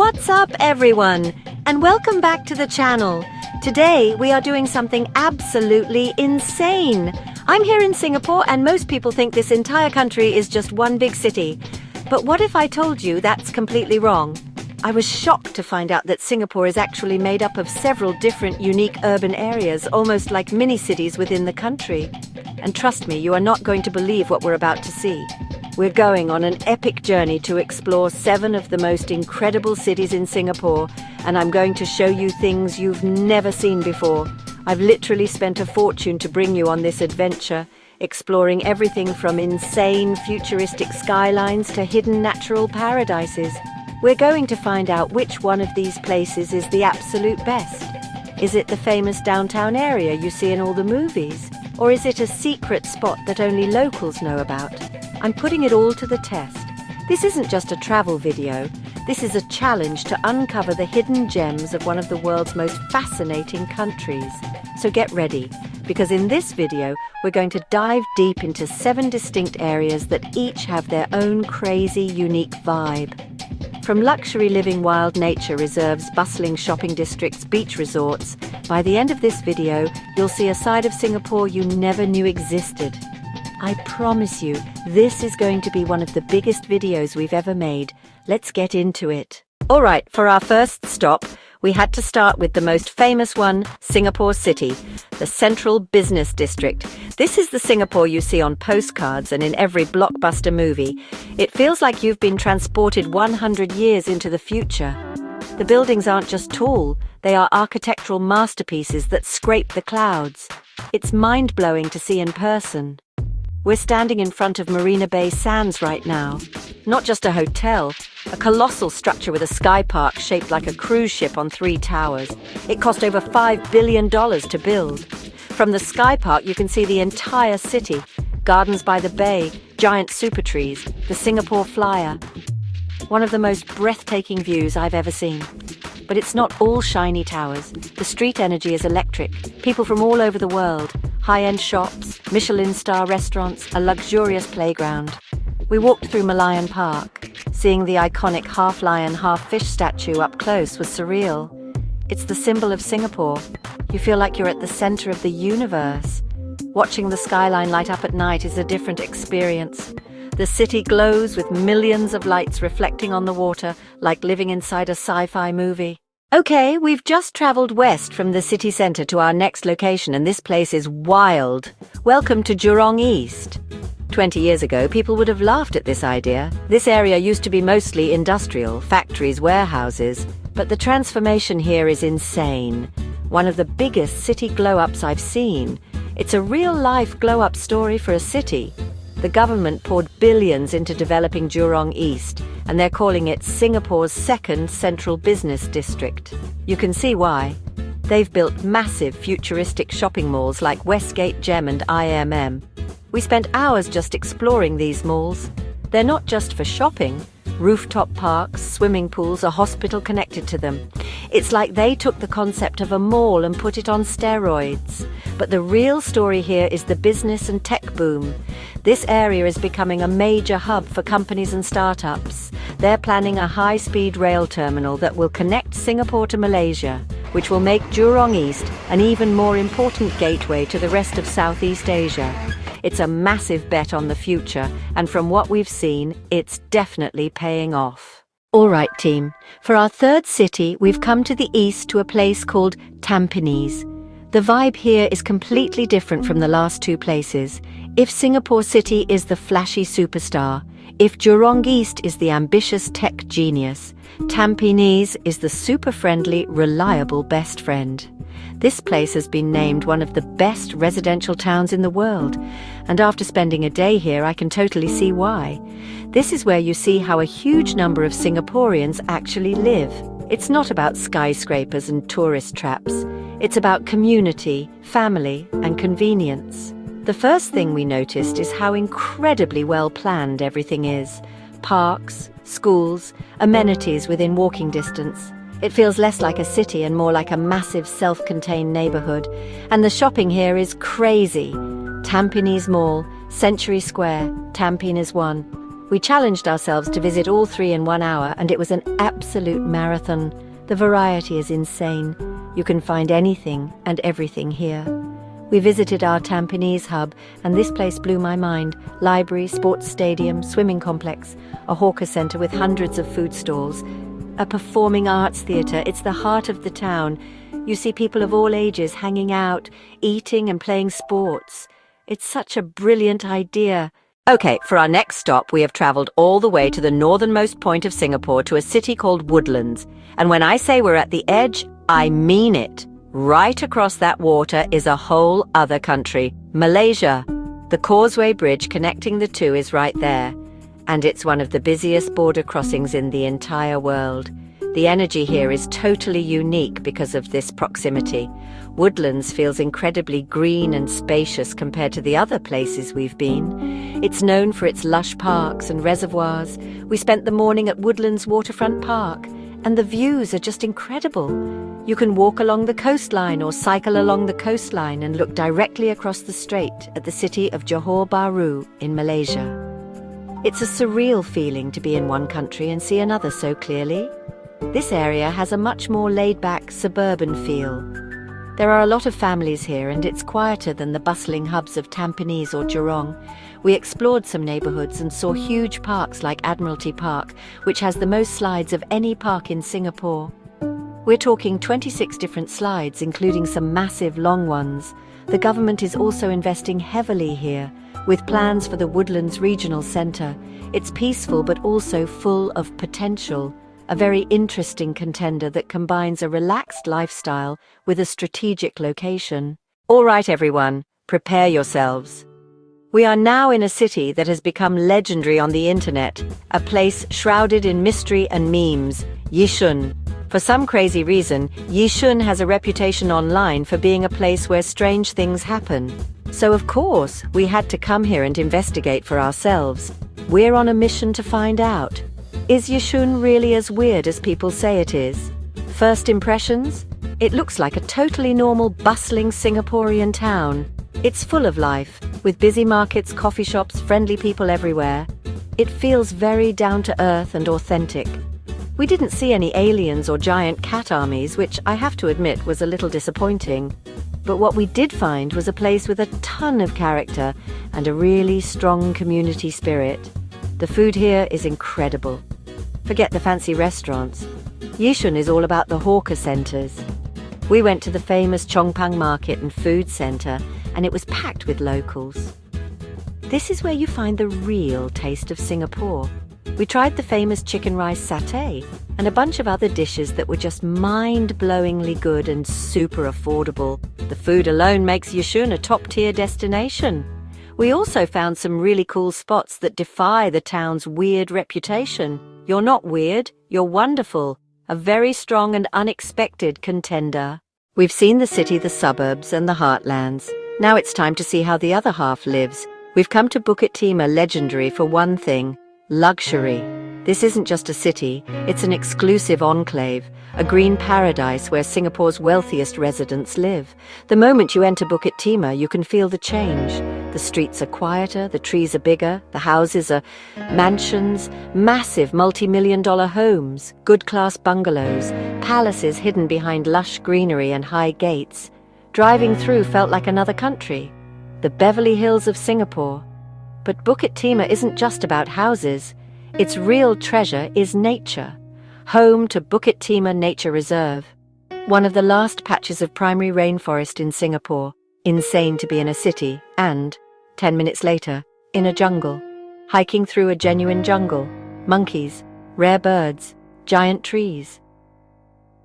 What's up, everyone? And welcome back to the channel. Today, we are doing something absolutely insane. I'm here in Singapore, and most people think this entire country is just one big city. But what if I told you that's completely wrong? I was shocked to find out that Singapore is actually made up of several different unique urban areas, almost like mini-cities within the country. And trust me, you are not going to believe what we're about to see. We're going on an epic journey to explore 7 of the most incredible cities in Singapore, and I'm going to show you things you've never seen before. I've literally spent a fortune to bring you on this adventure, exploring everything from insane futuristic skylines to hidden natural paradises. We're going to find out which one of these places is the absolute best. Is it the famous downtown area you see in all the movies? Or is it a secret spot that only locals know about? I'm putting it all to the test. This isn't just a travel video. This is a challenge to uncover the hidden gems of one of the world's most fascinating countries. So get ready, because in this video, we're going to dive deep into 7 distinct areas that each have their own crazy, unique vibe. From luxury living wild nature reserves, bustling shopping districts, beach resorts, by the end of this video, you'll see a side of Singapore you never knew existed. I promise you, this is going to be one of the biggest videos we've ever made. Let's get into it. All right, for our first stop, we had to start with the most famous one, Singapore City, the Central Business District. This is the Singapore you see on postcards and in every blockbuster movie. It feels like you've been transported 100 years into the future. The buildings aren't just tall, they are architectural masterpieces that scrape the clouds. It's mind-blowing to see in person. We're standing in front of Marina Bay Sands right now. Not just a hotel, a colossal structure with a sky park shaped like a cruise ship on 3 towers. It cost over $5 billion to build. From the sky park, you can see the entire city, gardens by the bay, giant super trees, the Singapore Flyer. One of the most breathtaking views I've ever seen. But it's not all shiny towers. The street energy is electric. People from all over the world, high-end shops, Michelin star restaurants, a luxurious playground. We walked through Malayan Park. Seeing the iconic half-lion, half-fish statue up close was surreal. It's the symbol of Singapore. You feel like you're at the center of the universe. Watching the skyline light up at night is a different experience. The city glows with millions of lights reflecting on the water, like living inside a sci-fi movie. Okay, we've just traveled west from the city center to our next location, and this place is wild. Welcome to Jurong East. 20 years ago, people would have laughed at this idea. This area used to be mostly industrial, factories, warehouses, but the transformation here is insane. One of the biggest city glow-ups I've seen. It's a real-life glow-up story for a city. The government poured billions into developing Jurong East, and they're calling it Singapore's second central business district. You can see why. They've built massive futuristic shopping malls like Westgate, Gem and IMM. We spent hours just exploring these malls. They're not just for shopping. Rooftop parks, swimming pools, a hospital connected to them. It's like they took the concept of a mall and put it on steroids. But the real story here is the business and tech boom. This area is becoming a major hub for companies and startups. They're planning a high-speed rail terminal that will connect Singapore to Malaysia, which will make Jurong East an even more important gateway to the rest of Southeast Asia. It's a massive bet on the future, and from what we've seen, it's definitely paying off. All right, team. For our third city, we've come to the east to a place called Tampines. The vibe here is completely different from the last 2 places. If Singapore City is the flashy superstar, if Jurong East is the ambitious tech genius, Tampines is the super-friendly, reliable best friend. This place has been named one of the best residential towns in the world, and after spending a day here, I can totally see why. This is where you see how a huge number of Singaporeans actually live. It's not about skyscrapers and tourist traps. It's about community, family, and convenience. The first thing we noticed is how incredibly well planned everything is. Parks, schools, amenities within walking distance. It feels less like a city and more like a massive self-contained neighborhood. And the shopping here is crazy. Tampines Mall, Century Square, Tampines is one. We challenged ourselves to visit all 3 in 1 hour, and it was an absolute marathon. The variety is insane. You can find anything and everything here. We visited our Tampines hub, and this place blew my mind. Library, sports stadium, swimming complex, a hawker centre with hundreds of food stalls, a performing arts theatre. It's the heart of the town. You see people of all ages hanging out, eating and playing sports. It's such a brilliant idea. Okay, for our next stop, we have travelled all the way to the northernmost point of Singapore to a city called Woodlands. And when I say we're at the edge, I mean it. Right across that water is a whole other country, Malaysia. The Causeway Bridge connecting the two is right there, and it's one of the busiest border crossings in the entire world. The energy here is totally unique because of this proximity. Woodlands feels incredibly green and spacious compared to the other places we've been. It's known for its lush parks and reservoirs. We spent the morning at Woodlands Waterfront Park, and the views are just incredible. You can walk along the coastline or cycle along the coastline and look directly across the strait at the city of Johor Bahru in Malaysia. It's a surreal feeling to be in one country and see another so clearly. This area has a much more laid-back suburban feel. There are a lot of families here, and it's quieter than the bustling hubs of Tampines or Jurong. We explored some neighbourhoods and saw huge parks like Admiralty Park, which has the most slides of any park in Singapore. We're talking 26 different slides, including some massive long ones. The government is also investing heavily here, with plans for the Woodlands Regional Centre. It's peaceful but also full of potential. A very interesting contender that combines a relaxed lifestyle with a strategic location. All right, everyone, prepare yourselves. We are now in a city that has become legendary on the internet, a place shrouded in mystery and memes, Yishun. For some crazy reason, Yishun has a reputation online for being a place where strange things happen. So of course, we had to come here and investigate for ourselves. We're on a mission to find out. Is Yishun really as weird as people say it is? First impressions? It looks like a totally normal, bustling Singaporean town. It's full of life, with busy markets, coffee shops, friendly people everywhere. It feels very down-to-earth and authentic. We didn't see any aliens or giant cat armies, which I have to admit was a little disappointing. But what we did find was a place with a ton of character and a really strong community spirit. The food here is incredible. Forget the fancy restaurants. Yishun is all about the hawker centres. We went to the famous Chongpang Market and Food Centre, and it was packed with locals. This is where you find the real taste of Singapore. We tried the famous chicken rice satay and a bunch of other dishes that were just mind-blowingly good and super affordable. The food alone makes Yishun a top-tier destination. We also found some really cool spots that defy the town's weird reputation. You're not weird, you're wonderful. A very strong and unexpected contender. We've seen the city, the suburbs, and the heartlands. Now it's time to see how the other half lives. We've come to Bukit Timah, legendary for one thing: luxury. This isn't just a city, it's an exclusive enclave, a green paradise where Singapore's wealthiest residents live. The moment you enter Bukit Timah, you can feel the change. The streets are quieter, the trees are bigger, the houses are mansions, massive multi-million-dollar homes, good-class bungalows, palaces hidden behind lush greenery and high gates. Driving through felt like another country, the Beverly Hills of Singapore. But Bukit Timah isn't just about houses. Its real treasure is nature, home to Bukit Timah Nature Reserve, one of the last patches of primary rainforest in Singapore. Insane to be in a city and, 10 minutes later, in a jungle, hiking through a genuine jungle, monkeys, rare birds, giant trees.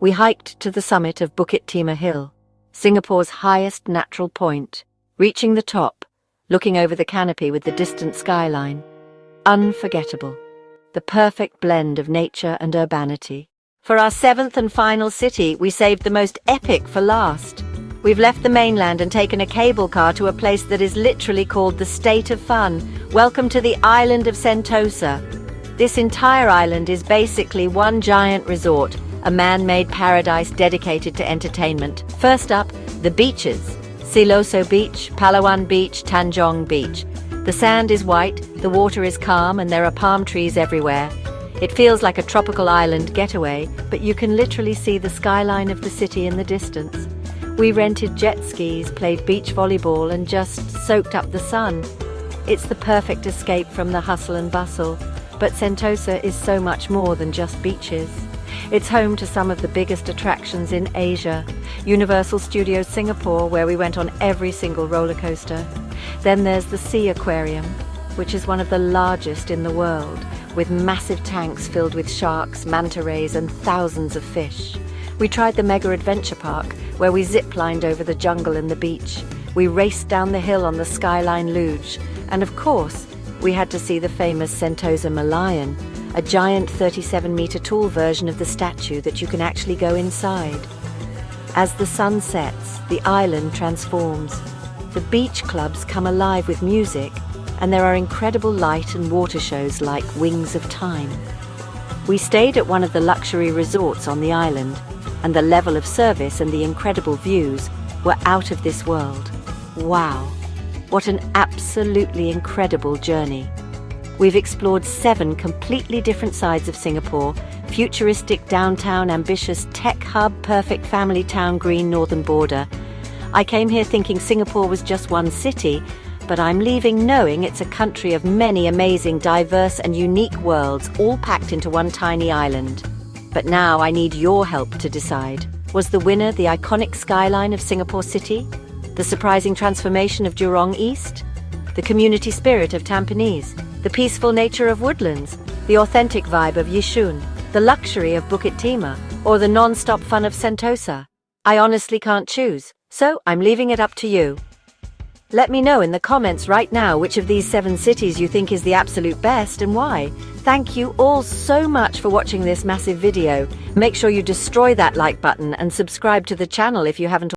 We hiked to the summit of Bukit Timah Hill, Singapore's highest natural point, reaching the top, looking over the canopy with the distant skyline. Unforgettable. The perfect blend of nature and urbanity. For our 7th and final city, we saved the most epic for last. We've left the mainland and taken a cable car to a place that is literally called the State of Fun. Welcome to the island of Sentosa. This entire island is basically one giant resort, a man-made paradise dedicated to entertainment. First up, the beaches. Siloso Beach, Palawan Beach, Tanjong Beach. The sand is white, the water is calm, and there are palm trees everywhere. It feels like a tropical island getaway, but you can literally see the skyline of the city in the distance. We rented jet skis, played beach volleyball, and just soaked up the sun. It's the perfect escape from the hustle and bustle, but Sentosa is so much more than just beaches. It's home to some of the biggest attractions in Asia. Universal Studios Singapore, where we went on every single roller coaster. Then there's the Sea Aquarium, which is one of the largest in the world, with massive tanks filled with sharks, manta rays, and thousands of fish. We tried the Mega Adventure Park, where we zip-lined over the jungle and the beach. We raced down the hill on the Skyline Luge. And of course, we had to see the famous Sentosa Malayan, a giant 37-meter tall version of the statue that you can actually go inside. As the sun sets, the island transforms. The beach clubs come alive with music, and there are incredible light and water shows like Wings of Time. We stayed at one of the luxury resorts on the island, and the level of service and the incredible views were out of this world. Wow, what an absolutely incredible journey. We've explored 7 completely different sides of Singapore: futuristic downtown, ambitious tech hub, perfect family town, green northern border. I came here thinking Singapore was just one city, but I'm leaving knowing it's a country of many amazing, diverse and unique worlds, all packed into one tiny island. But now I need your help to decide. Was the winner the iconic skyline of Singapore City? The surprising transformation of Jurong East? The community spirit of Tampines? The peaceful nature of Woodlands? The authentic vibe of Yishun? The luxury of Bukit Timah? Or the non-stop fun of Sentosa? I honestly can't choose, so I'm leaving it up to you. Let me know in the comments right now which of these 7 cities you think is the absolute best and why. Thank you all so much for watching this massive video. Make sure you destroy that like button and subscribe to the channel if you haven't